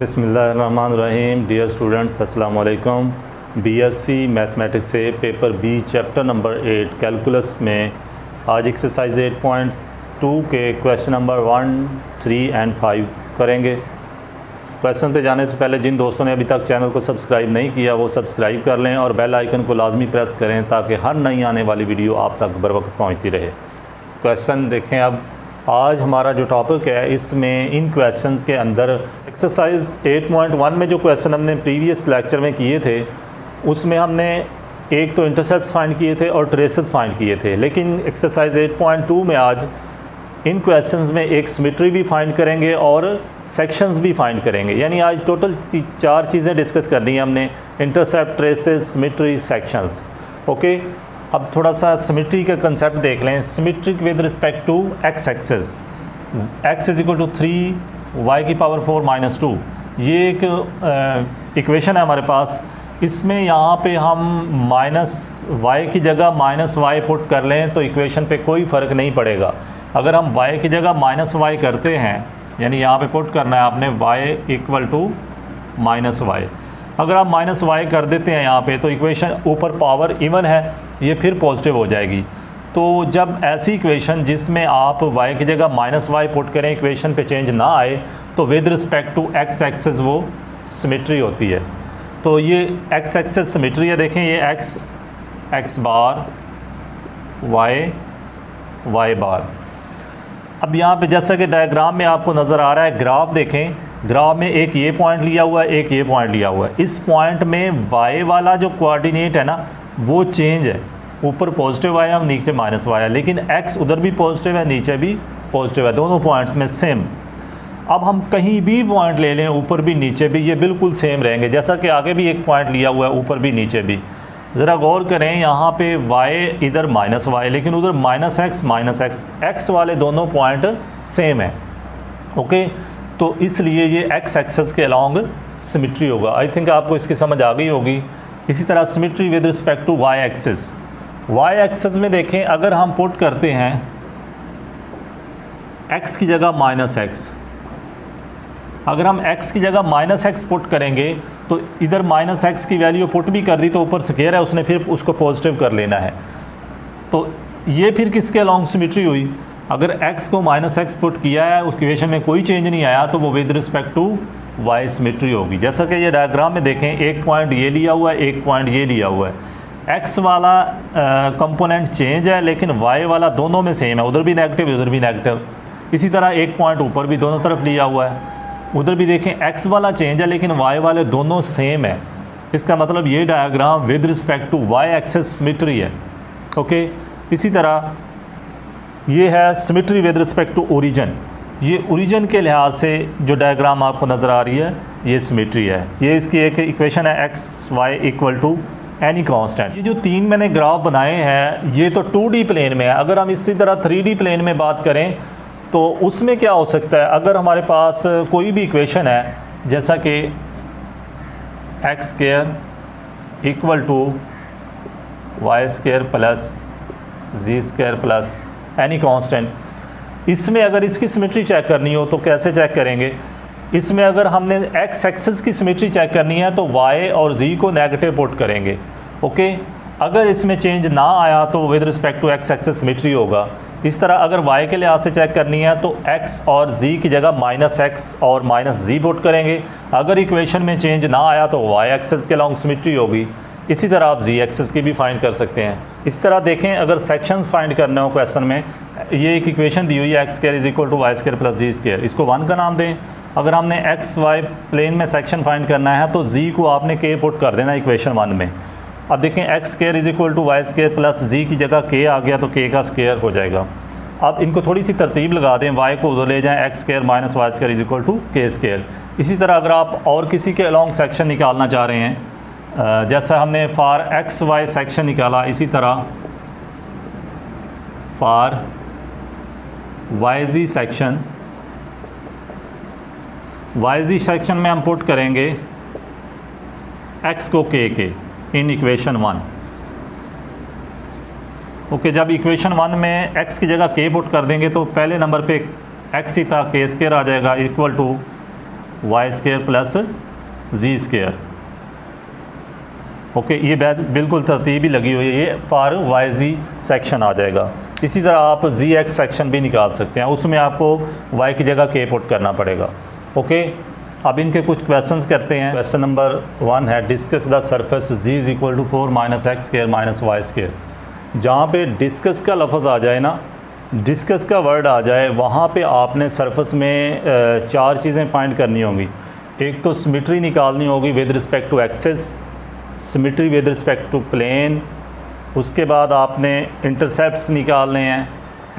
बिस्मिल्लाहिर्रहमानिर्रहीम। Dear students, अस्सलाम वालेकुम। बीएससी मैथमेटिक्स से paper B chapter number 8 calculus में आज एक्सरसाइज 8.2 के क्वेश्चन नंबर 1, 3 एंड 5 करेंगे। क्वेश्चन पे जाने से पहले जिन दोस्तों ने अभी तक चैनल को सब्सक्राइब नहीं किया वो सब्सक्राइब कर लें और बेल आइकन को लाजमी प्रेस करें ताकि हर नई आने वाली वीडियो आप तक बर वक्त पहुँचती रहे। क्वेश्चन देखें। अब आज हमारा जो टॉपिक है इसमें इन क्वेश्चंस के अंदर एक्सरसाइज 8.1 में जो क्वेश्चन हमने प्रीवियस लेक्चर में किए थे उसमें हमने एक तो इंटरसेप्ट्स फाइंड किए थे और ट्रेसेस फाइंड किए थे, लेकिन एक्सरसाइज 8.2 में आज इन क्वेश्चंस में एक सिमेट्री भी फाइंड करेंगे और सेक्शंस भी फाइंड करेंगे। यानी आज टोटल 4 चीज़ें डिस्कस करनी है हमने, intercept, traces, symmetry, sections. Okay, अब थोड़ा सा सिमेट्री का कंसेप्ट देख लें। Symmetric with respect to X axes, x is equal to 3 y की पावर 4 माइनस 2, ये एक इक्वेशन है हमारे पास। इसमें यहाँ पे हम माइनस y की जगह माइनस y पुट कर लें तो इक्वेशन पे कोई फ़र्क नहीं पड़ेगा। अगर हम y की जगह माइनस y करते हैं, यानी यहाँ पे पुट करना है आपने y equal to minus y, अगर आप माइनस y कर देते हैं यहाँ पे तो इक्वेशन ऊपर पावर इवन है, ये फिर पॉजिटिव हो जाएगी। तो जब ऐसी इक्वेशन जिसमें आप y की जगह माइनस y पुट करें, इक्वेशन पे चेंज ना आए, तो with respect to x axes वो सिमेट्री होती है। तो ये x एक्सेस सिमेट्री है। देखें ये x बार, y बार। अब यहाँ पे जैसा कि डायग्राम में आपको नज़र आ रहा है, ग्राफ देखें, ग्राफ में एक ये पॉइंट लिया हुआ है, एक ये पॉइंट लिया हुआ है। इस पॉइंट में y वाला जो कोऑर्डिनेट है ना वो चेंज है, ऊपर पॉजिटिव आया, हम नीचे माइनस आया, लेकिन x उधर भी पॉजिटिव है, नीचे भी पॉजिटिव है, दोनों पॉइंट्स में सेम। अब हम कहीं भी पॉइंट ले लें, ऊपर भी नीचे भी, ये बिल्कुल सेम रहेंगे। जैसा कि आगे भी एक पॉइंट लिया हुआ है, ऊपर भी नीचे भी। ज़रा गौर करें, यहाँ पे y इधर माइनस y, लेकिन उधर माइनस x, x वाले दोनों पॉइंट सेम है। ओके, तो इसलिए ये x एक्सेस के अलॉन्ग सिमेट्री होगा। आई थिंक आपको इसकी समझ आ गई होगी। इसी तरह symmetry with respect to y axes, y axes में देखें, अगर हम पुट करते हैं x की जगह माइनस x, अगर हम x की जगह माइनस x पुट करेंगे तो इधर माइनस x की वैल्यू पुट भी कर दी तो ऊपर स्क्वायर है, उसने फिर उसको पॉजिटिव कर लेना है। तो ये फिर किसके अलॉन्ग सिमेट्री हुई? अगर x को माइनस x पुट किया है, उस इक्वेशन में कोई चेंज नहीं आया, तो वो with respect to y symmetry होगी। जैसा कि ये डायग्राम में देखें, एक पॉइंट ये लिया हुआ है, एक पॉइंट ये लिया हुआ है। x वाला कंपोनेंट चेंज है, लेकिन y वाला दोनों में सेम है, उधर भी नेगेटिव उधर भी नेगेटिव। इसी तरह एक पॉइंट ऊपर भी दोनों तरफ लिया हुआ है, उधर भी देखें x वाला चेंज है लेकिन y वाले दोनों सेम है। इसका मतलब ये diagram with respect to y axes symmetry है। ओके, इसी तरह ये है symmetry with respect to origin. ये ओरिजिन के लिहाज से जो डायग्राम आपको नज़र आ रही है ये सिमेट्री है। ये इसकी एक इक्वेशन है x y equal to any constant. ये जो 3 मैंने ग्राफ बनाए हैं ये तो 2D प्लेन में है। अगर हम इसी तरह 3D प्लेन में बात करें तो उसमें क्या हो सकता है, अगर हमारे पास कोई भी इक्वेशन है जैसा कि X square equal to Y square plus Z square plus any constant, इसमें अगर इसकी सिमेट्री चेक करनी हो तो कैसे चेक करेंगे? इसमें अगर हमने एक्स एक्सेस की सिमेट्री चेक करनी है तो वाई और जी को नेगेटिव पुट करेंगे। ओके, अगर इसमें चेंज ना आया तो with respect to X axes symmetry होगा। इस तरह अगर y के लिहाज से चेक करनी है तो x और z की जगह माइनस x और माइनस z पुट करेंगे। अगर इक्वेशन में चेंज ना आया तो y एक्सेस के अलॉन्ग सिमेट्री होगी। इसी तरह आप z एक्सेस की भी फाइंड कर सकते हैं। इस तरह देखें, अगर सेक्शंस फाइंड करने हो क्वेश्चन में, ये एक इक्वेशन दी हुई है X square is equal to Y square plus Z square, इसको 1 का नाम दें। अगर हमने एक्स वाई प्लेन में सेक्शन फाइंड करना है तो z को आपने k पुट कर देना इक्वेशन 1 में। अब देखें, X square is equal to Y square plus Z की जगह k आ गया तो k का स्क्वायर हो जाएगा। अब इनको थोड़ी सी तरतीब लगा दें, y को उधर ले जाएं, X square minus Y square is equal to k square. इसी तरह अगर आप और किसी के अलॉन्ग सेक्शन निकालना चाह रहे हैं, जैसा हमने फार एक्स वाई सेक्शन निकाला, इसी तरह फार वाई जी सेक्शन, वाई जी सेक्शन में हम पुट करेंगे x को k के इन इक्वेशन 1। ओके, जब इक्वेशन 1 में x की जगह k पुट कर देंगे तो पहले नंबर पे x ही था, k स्क्वायर आ जाएगा equal to Y square plus Z square. Okay, ये बिल्कुल तरतीब ही लगी हुई है, ये फॉर वाई जी सेक्शन आ जाएगा। इसी तरह आप जी एक्स सेक्शन भी निकाल सकते हैं, उसमें आपको वाई की जगह के पुट करना पड़ेगा। ओके, अब इनके कुछ क्वेश्चंस करते हैं। क्वेश्चन नंबर 1 है discuss the surface Z is equal to 4 minus x square minus Y square. जहाँ पे डिस्कस का लफ्ज़ आ जाए ना, डिस्कस का वर्ड आ जाए, वहाँ पे आपने सरफेस में 4 चीज़ें फाइंड करनी होंगी। एक तो सिमेट्री निकालनी होगी with respect to axes, symmetry with respect to plane, उसके बाद आपने इंटरसेप्ट्स निकालने हैं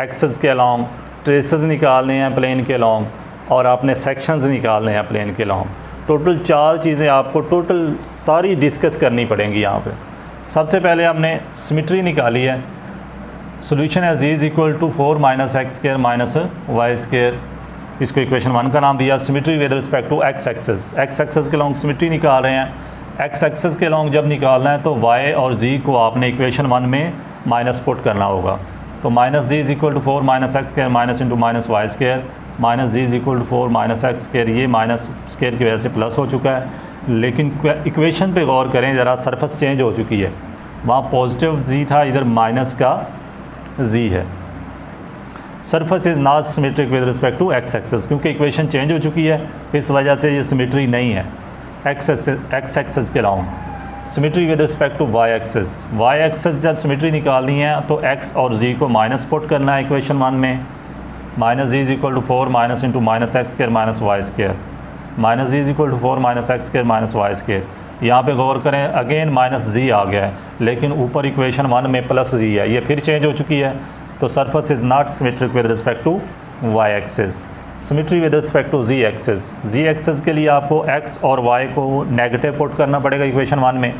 एक्सेस के अलॉन्ग, ट्रेसेस निकालने हैं प्लेन के अलॉन्ग, और आपने सेक्शंस निकालने हैं प्लेन के अलॉन्ग। टोटल 4 चीज़ें आपको टोटल सारी डिस्कस करनी पड़ेंगी यहाँ पे। सबसे पहले हमने सिमेट्री निकाली है। सोल्यूशन है Z is equal to 4 minus x square minus Y square. इसको इक्वेशन 1 का नाम दिया। Symmetry with respect to X axis, X access के अलॉन्ग सिमेट्री निकाल रहे हैं। एक्स एक्सेस के अलॉन्ग जब निकालना है तो y और z को आपने इक्वेशन 1 में माइनस पुट करना होगा। तो minus ji is equal to 4 minus x square minus into minus Y square, minus ji is equal to 4 minus x square, ये माइनस स्केयर की वजह से प्लस हो चुका है। लेकिन इक्वेशन पे गौर करें ज़रा, सरफेस चेंज हो चुकी है, वहाँ पॉजिटिव z था, इधर माइनस का z है। Surface is not symmetric with respect to X axes, क्योंकि इक्वेशन चेंज हो चुकी है, इस वजह से ये सिमेट्री नहीं है एक्स एक्सेस के along. Symmetry with respect to Y axes, Y axes जब सिमेट्री निकालनी है तो एक्स और जी को माइनस पुट करना है इक्वेशन 1 में। Minus ji is equal to 4 minus into minus x square minus Y square, minus ji is equal to 4 minus x square minus Y square. यहाँ पे गौर करें, अगेन माइनस जी आ गया है, लेकिन ऊपर इक्वेशन 1 में प्लस जी है, ये फिर चेंज हो चुकी है। तो surface is not symmetric with respect to Y axes. Symmetry with respect to ji axes, Z axes के लिए आपको एक्स और वाई को नेगेटिव पुट करना पड़ेगा इक्वेशन 1 में।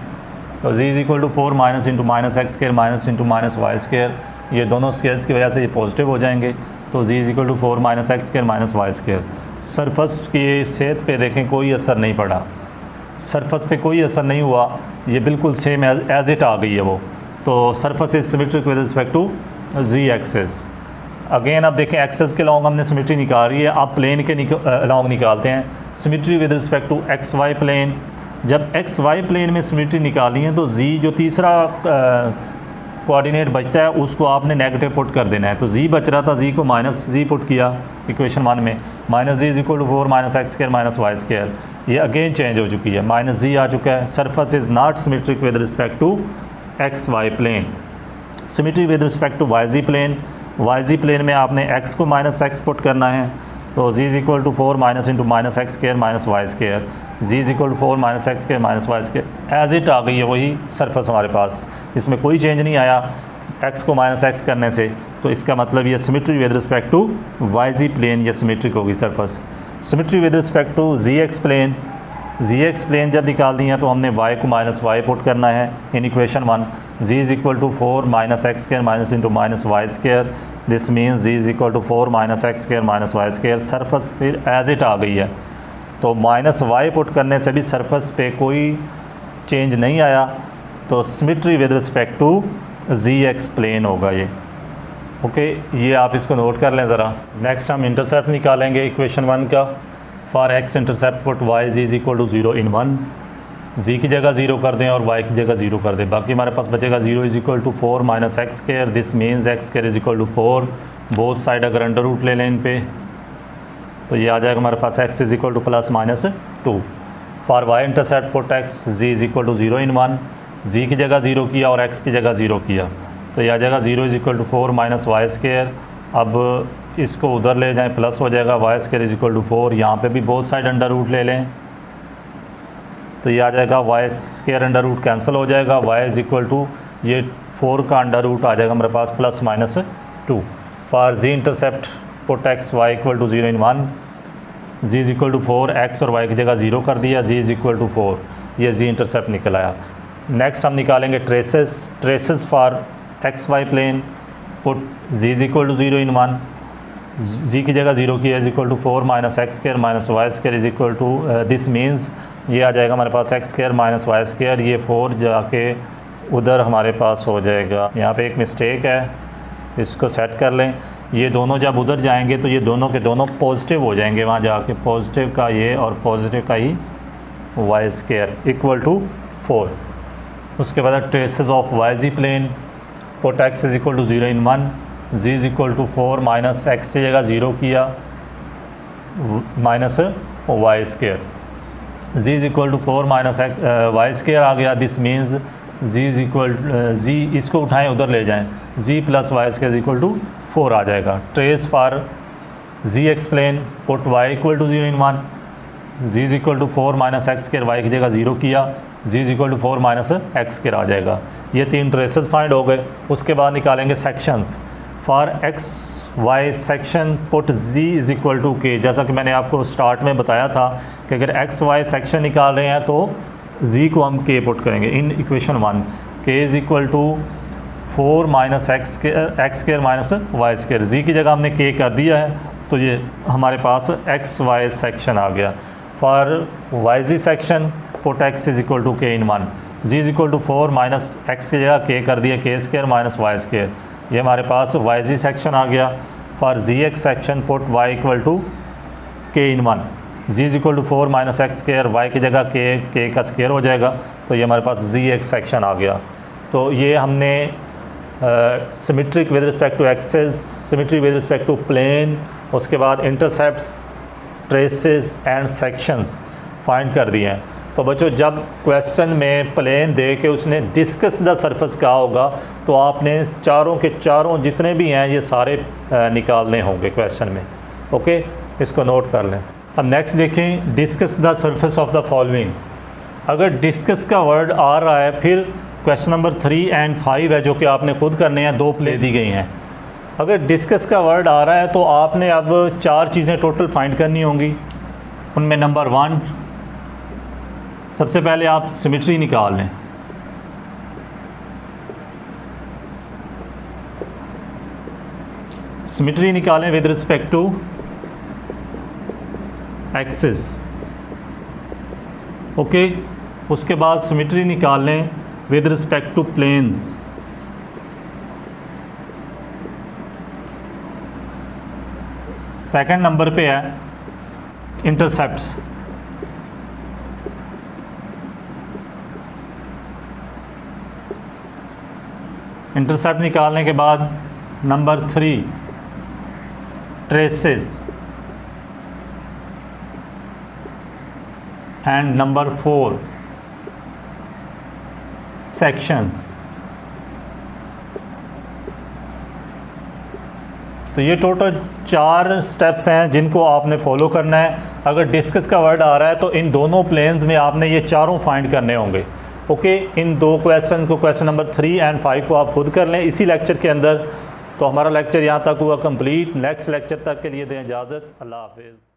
तो Z is equal to 4 minus into minus x square minus into minus Y square, ये दोनों स्केयर्स की वजह से ये पॉजिटिव हो जाएंगे। तो Z is equal to 4 minus x square minus Y square. Surface की सेहत पे देखें कोई असर नहीं पड़ा, सरफेस पे कोई असर नहीं हुआ, ये बिल्कुल सेम एज इट आ गई है वो। तो surface is symmetric with respect to ji axis. Again अब देखें, एक्सेस के अलॉन्ग हमने सिमेट्री निकाल रही है, आप प्लेन के अलॉन्ग निकालते हैं symmetry with respect to x Y plane. जब एक्स वाई प्लेन में सिमेट्री निकाली है तो जी जो तीसरा कोऑर्डिनेट बचता है उसको आपने नेगेटिव पुट कर देना है। तो जी बच रहा था, जी को माइनस जी पुट किया इक्वेशन 1 में। Minus ji is equal to 4 minus x square minus Y square, ये अगेन चेंज हो चुकी है, माइनस जी आ चुका है। Surface is not symmetric with respect to x Y plane. Symmetry with respect to y ji plane, y ji plane में आपने x को माइनस एक्स पुट करना है। तो Z is equal to 4 minus into minus x square minus Y square, Z is equal to 4 minus x square minus Y square, as it आ गई है वही सरफेस हमारे पास, इसमें कोई चेंज नहीं आया x को माइनस एक्स करने से। तो इसका मतलब ये symmetry with respect to y ji plane ये सिमेट्रिक होगी surface. Symmetry with respect to z x plane, z x plane जब निकालनी है तो हमने y को माइनस वाई पुट करना है in equation 1। Ji is equal to 4 minus x square minus into minus Y square, this means z is equal to 4 minus x square minus Y square. Surface फिर as it आ गई है, तो minus Y put करने से भी surface पे कोई चेंज नहीं आया। तो symmetry with respect to z x plane होगा ये। ओके, ये आप इसको नोट कर लें ज़रा। नेक्स्ट हम इंटरसेप्ट निकालेंगे इक्वेशन 1 का। For x intercept put y z is equal to 0 in 1, z की जगह 0 कर दें और y की जगह 0 कर दें, बाकी हमारे पास बचेगा 0 is equal to 4 minus x square, this means x square is equal to 4। Both side अगर अंडर रूट ले लें इन पे तो ये आ जाएगा हमारे पास x is equal to plus minus 2। For y intercept put x z is equal to 0 in 1, z की जगह 0 किया और x की जगह 0 किया, तो ये आ जाएगा 0 is equal to 4 minus Y square. अब इसको उधर ले जाएं, प्लस हो जाएगा y square is equal to 4। यहाँ पे भी बोथ साइड अंडर रूट ले लें तो ये आ जाएगा y square under root cancel हो जाएगा, वाई इज़ इक्वल टू ये 4 का अंडर रूट आ जाएगा हमारे पास plus minus 2। For Z intercept put X Y equal to 0 in 1, ji is equal to 4, X और वाई की जगह 0 कर दिया, जी इज़ इक्वल टू 4, ये जी इंटरसेप्ट निकल आया। नेक्स्ट हम निकालेंगे traces for x Y plane put z is equal to 0 in 1, z की जगह 0 की is equal to 4 minus x square minus Y square is equal to this means ये आ जाएगा हमारे पास x square minus Y square, ये 4 जाके उधर हमारे पास हो जाएगा। यहाँ पे एक मिस्टेक है, इसको सेट कर लें। ये दोनों जब उधर जाएंगे तो ये दोनों के दोनों पॉजिटिव हो जाएंगे वहाँ जाके, पॉजिटिव का ये और पॉजिटिव का ही वाई स्केयर इक्वल टू 4। उसके बाद traces of Y ji plane, put X is equal to 0 in 1, ji is equal to 4 minus x की जगह 0 किया minus Y square, Z is equal to 4 minus Y square आ गया। This means Z is equal Z, इसको उठाएं उधर ले जाएं, Z plus Y square equal to 4 आ जाएगा। Trace for z x plane, put y equal to 0 in 1, ji is equal to 4 minus x square, y की जगह 0 किया, z is equal to 4 minus x square आ जाएगा। ये 3 ट्रेसेस फाइंड हो गए। उसके बाद निकालेंगे sections. For x y section put z is equal to k, जैसा कि मैंने आपको स्टार्ट में बताया था कि अगर एक्स वाई सेक्शन निकाल रहे हैं तो जी को हम के पुट करेंगे इन equation 1, k is equal to 4 minus x square minus Y square, z की जगह हमने के कर दिया है तो ये हमारे पास एक्स वाई सेक्शन आ गया। For Y ji section put x is equal to k in 1, ji is equal to 4 minus x की जगह के कर दिया, के स्केयर माइनस वाई स्केयर, ये हमारे पास वाई जी सेक्शन आ गया। For z x section put y equal to k in 1, ji is equal to 4 minus x square, y की जगह के का स्केयर हो जाएगा तो ये हमारे पास जी एक्स सेक्शन आ गया। तो ये हमने symmetric with respect to axes, symmetry with respect to plane, उसके बाद intercepts, traces and sections find कर दिए हैं। तो बच्चों जब क्वेश्चन में प्लेन दे के उसने डिस्कस द सरफेस कहा होगा तो आपने चारों के चारों जितने भी हैं ये सारे निकालने होंगे क्वेश्चन में। ओके, इसको नोट कर लें। अब नेक्स्ट देखें, discuss the surface of the following. अगर डिस्कस का वर्ड आ रहा है फिर क्वेश्चन नंबर 3 एंड 5 है जो कि आपने खुद करने हैं, 2 प्ले दी गई हैं। अगर डिस्कस का वर्ड आ रहा है तो आपने अब 4 चीज़ें टोटल फाइंड करनी होंगी। उनमें नंबर 1, सबसे पहले आप सिमेट्री निकाल लें। सिमेट्री निकालें with respect to axis. Okay, उसके बाद सिमेट्री निकाल लें with respect to planes. Second number पे है इंटरसेप्ट्स। इंटरसेप्ट निकालने के बाद number 3 traces and number 4 sections. तो ये टोटल 4 स्टेप्स हैं जिनको आपने फॉलो करना है। अगर डिस्कस का वर्ड आ रहा है तो इन दोनों प्लेन्स में आपने ये चारों फाइंड करने होंगे। ओके, इन 2 क्वेश्चन को, क्वेश्चन नंबर 3 एंड 5 को आप खुद कर लें इसी लेक्चर के अंदर। तो हमारा लेक्चर यहाँ तक हुआ कंप्लीट। नेक्स्ट लेक्चर तक के लिए दें इजाज़त। अल्लाह हाफिज़।